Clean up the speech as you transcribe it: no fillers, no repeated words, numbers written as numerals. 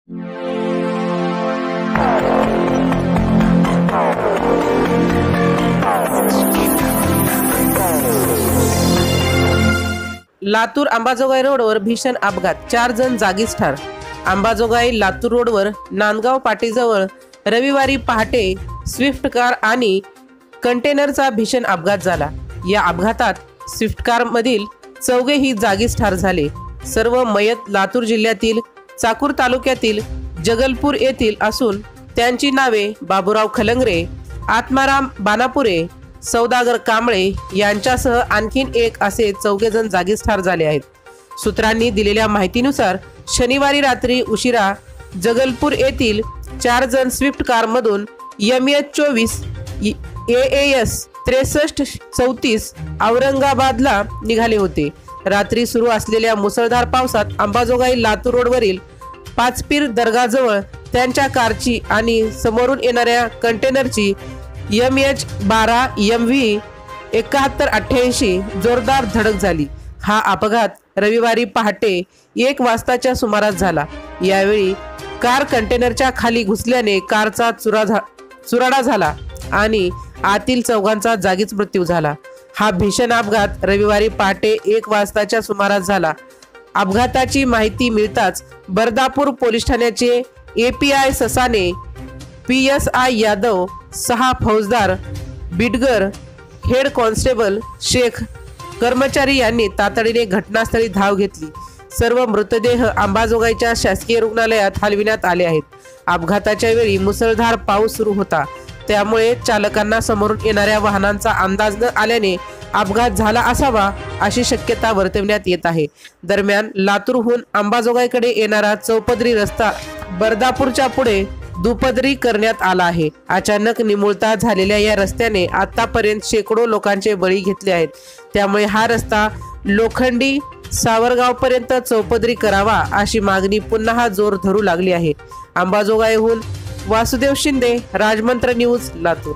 लातूर अंबाजोगाई रोडवर भीषण अपघात, 4 जण जागीच ठार। अंबाजोगाई लातूर रोडवर नांदगाव पाटीजवळ रविवारी पहाटे स्विफ्ट कार आणि कंटेनरचा भीषण अपघात झाला। या अपघातात स्विफ्ट कार मधील चौघेही जागीच ठार झाले। सर्व मयत लातूर जिल्ह्यातील चाकूर तालुक्यातील जगलपूर येथील असून त्यांची नावे बाबूराव खलंगरे, आत्माराम बानापुरे, सौदागर कांबळे यांच्यासह आणखीन एक असे 4 जण जागीच ठार झाले आहेत। सूत्रांनी दिलेल्या माहितीनुसार शनिवारी रात्री उशिरा जगलपूर येथील 4 जण स्विफ्ट कार मधून MH24 AAS 6334 औरंगाबादला निघाले होते। रात्री सुरू असलेल्या मुसळधार पावसात अंबाजोगाई लातूर रोडवरील पाचपीर दर्गाजवळ त्यांच्या कारची आणि समोरून येणाऱ्या कंटेनरची MH12 MV 7188 जोरदार धडक झाली। हा अपघात रविवारी पहाटे 1 वाजताच्या सुमारास झाला। यावेळी कार कंटेनरच्या खाली घुसल्याने कारचा चुराडा झाला आणि आतील चौघांचा जागीच मृत्यू झाला। हा भीषण अपघात रविवारी पहाटे 1 वाजताच्या सुमारास झाला। अपघाताची माहिती मिळताच बर्दापूर पोलीस ठाण्याचे API ससाने, PSI यादव, 6 फौजदार, बिडगर, हेड कॉन्स्टेबल शेख कर्मचारी यांनी तातडीने घटनास्थळी धाव घेतली। सर्व मृतदेह अंबाजोगाईच्या शासकीय रुग्णालयात हलविण्यात आले आहेत। अपघाताच्या वेळी मुसळधार पाऊस सुरू होता, त्यामुळे चालकांना समोरून येणाऱ्या वाहनांचा अंदाज न आल्याने अपघात झाला असावा अशी शक्यता वर्तवण्यात येत आहे। दरम्यान लातूरहून अंबाजोगाईकडे येणारा चौपदरी रस्ता बर्दापूरच्या पुढे दुपदरी करण्यात आला आहे। अचानक निमुळता झालेल्या या रस्त्याने आतापर्यंत शेकडो लोकांचे बळी घेतले आहेत। त्यामुळे हा रस्ता लोखंडी सावरगाव पर्यंत चौपदरी करावा अशी मागणी पुन्हा जोर धरू लागली आहे। अंबाजोगाईहून वासुदेव शिंदे, राजमंत्र न्यूज, लातूर।